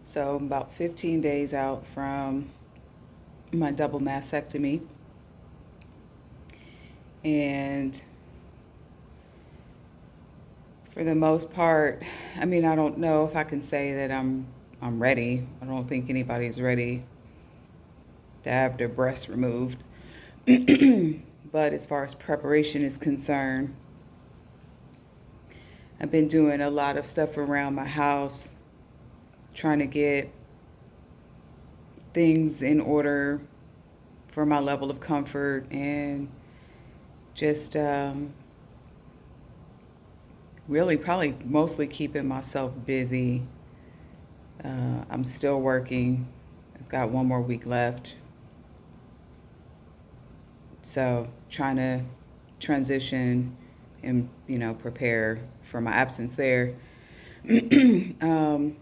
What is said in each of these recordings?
So I'm about 15 days out from my double mastectomy. And for the most part, I mean, I don't know if I can say that I'm ready. I don't think anybody's ready to have their breasts removed. But as far as preparation is concerned, I've been doing a lot of stuff around my house, trying to get things in order for my level of comfort, and just really probably mostly keeping myself busy. I'm still working. I've got one more week left. So trying to transition and, prepare for my absence there. um,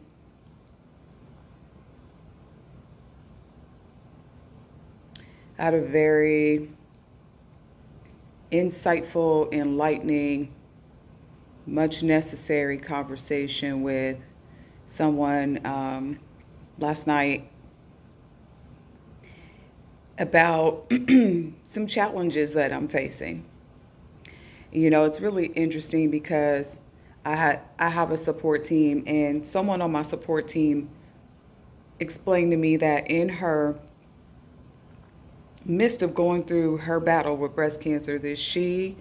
I had a very insightful, enlightening, much necessary conversation with someone last night about some challenges that I'm facing. It's really interesting because I have a support team, and someone on my support team explained to me that in her midst of going through her battle with breast cancer, that she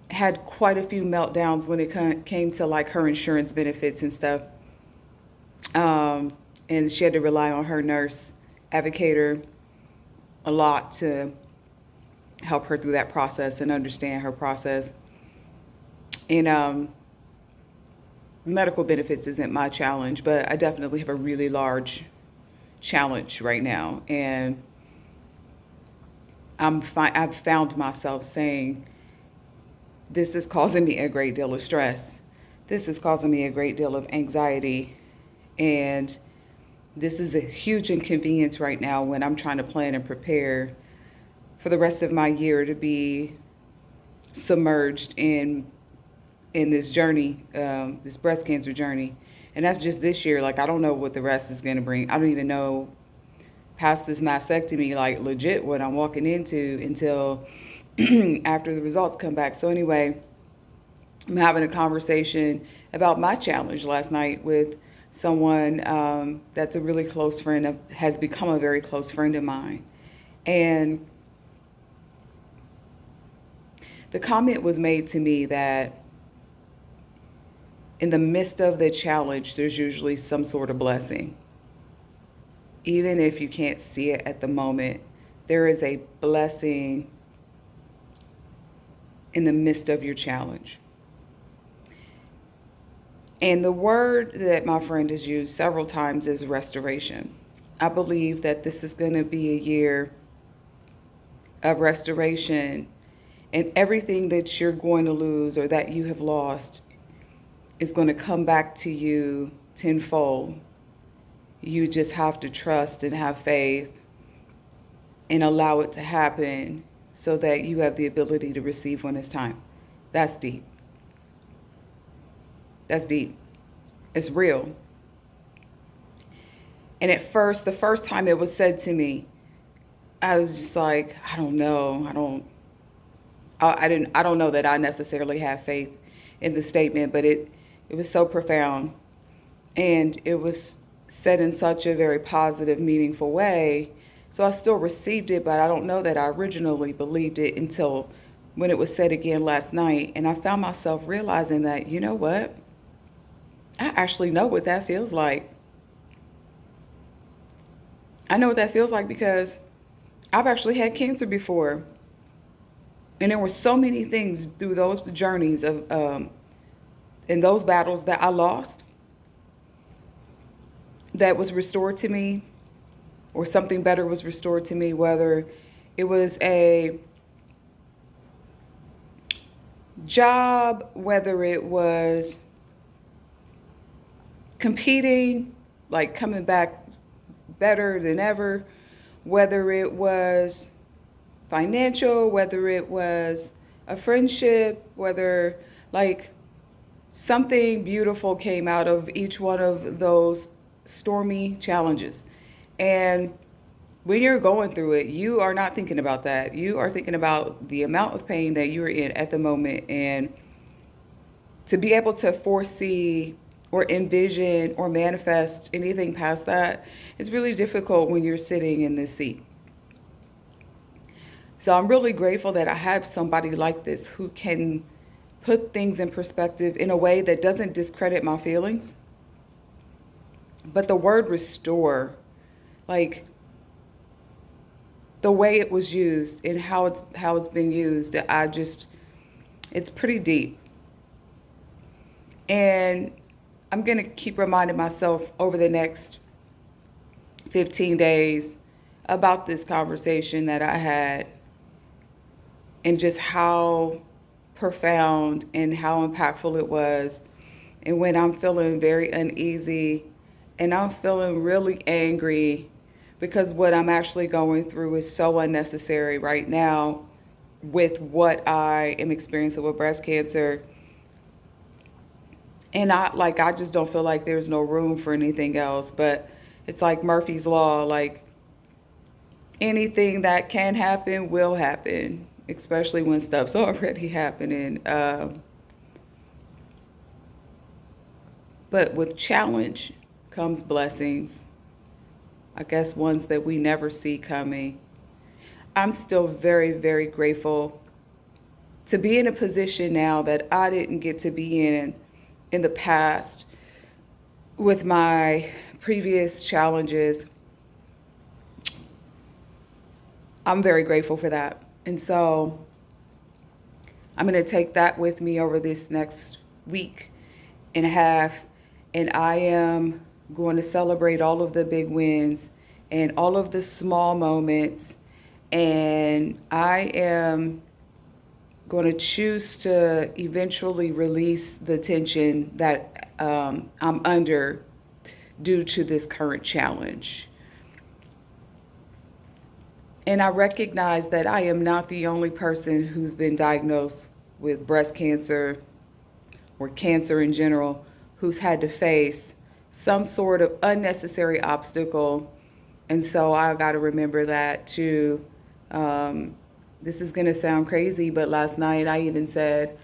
had quite a few meltdowns when it came to like her insurance benefits and stuff. And she had to rely on her nurse advocator a lot to help her through that process and understand her process. And medical benefits isn't my challenge, but I definitely have a really large challenge right now. And I've found myself saying, this is causing me a great deal of stress. This is causing me a great deal of anxiety. And this is a huge inconvenience right now when I'm trying to plan and prepare for the rest of my year to be submerged in this journey, this breast cancer journey. And that's just this year. Like, I don't know what the rest is going to bring. I don't even know past this mastectomy, like legit what I'm walking into until after the results come back. So anyway, I'm having a conversation about my challenge last night with someone that's a really close friend, has become a very close friend of mine. And the comment was made to me that in the midst of the challenge, there's usually some sort of blessing. Even if you can't see it at the moment, there is a blessing in the midst of your challenge. And the word that my friend has used several times is restoration. I believe that this is going to be a year of restoration, and everything that you're going to lose or that you have lost is going to come back to you tenfold. You just have to trust and have faith and allow it to happen so that you have the ability to receive when it's time. That's deep. That's deep. It's real. And at first, the first time it was said to me, I was just like, I don't know. I don't know that I necessarily have faith in the statement, but it was so profound, and it was said in such a very positive, meaningful way. So I still received it, but I don't know that I originally believed it until when it was said again last night. And I found myself realizing that, you know what? I actually know what that feels like. I know what that feels like because I've actually had cancer before. And there were so many things through those journeys of in those battles that I lost that was restored to me, or something better was restored to me, whether it was a job, whether it was competing, like coming back better than ever, whether it was financial, whether it was a friendship, whether like something beautiful came out of each one of those stormy challenges. And when you're going through it, you are not thinking about that. You are thinking about the amount of pain that you're in at the moment. And to be able to foresee or envision or manifest anything past that is really difficult when you're sitting in this seat. So I'm really grateful that I have somebody like this who can put things in perspective in a way that doesn't discredit my feelings. But the word restore, like the way it was used and how it's been used, it's pretty deep. And I'm going to keep reminding myself over the next 15 days about this conversation that I had and just how profound and how impactful it was. And when I'm feeling very uneasy and I'm feeling really angry because what I'm actually going through is so unnecessary right now with what I am experiencing with breast cancer. And I just don't feel like there's no room for anything else. But it's like Murphy's Law, like anything that can happen will happen, especially when stuff's already happening. But with challenge comes blessings. I guess ones that we never see coming. I'm still very, very grateful to be in a position now that I didn't get to be in the past with my previous challenges. I'm very grateful for that. And so I'm going to take that with me over this next week and a half. And I am going to celebrate all of the big wins and all of the small moments. And I am going to choose to eventually release the tension that I'm under due to this current challenge. And I recognize that I am not the only person who's been diagnosed with breast cancer or cancer in general who's had to face some sort of unnecessary obstacle. And so I got to remember that too. This is going to sound crazy, but last night I even said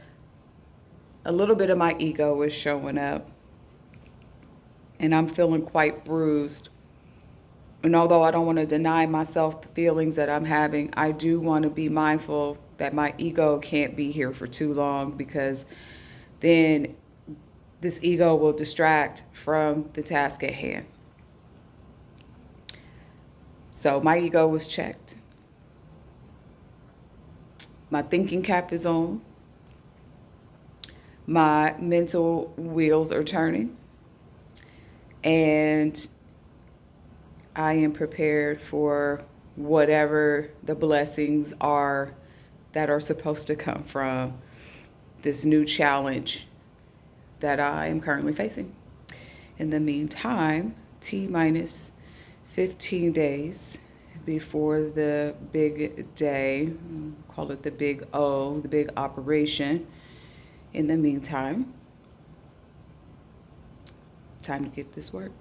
a little bit of my ego was showing up. And I'm feeling quite bruised. And although I don't want to deny myself the feelings that I'm having, I do want to be mindful that my ego can't be here for too long, because then this ego will distract from the task at hand. So my ego was checked. My thinking cap is on. My mental wheels are turning. And I am prepared for whatever the blessings are that are supposed to come from this new challenge that I am currently facing. In the meantime, T minus 15 days before the big day, call it the big O, the big operation. In the meantime, time to get this work.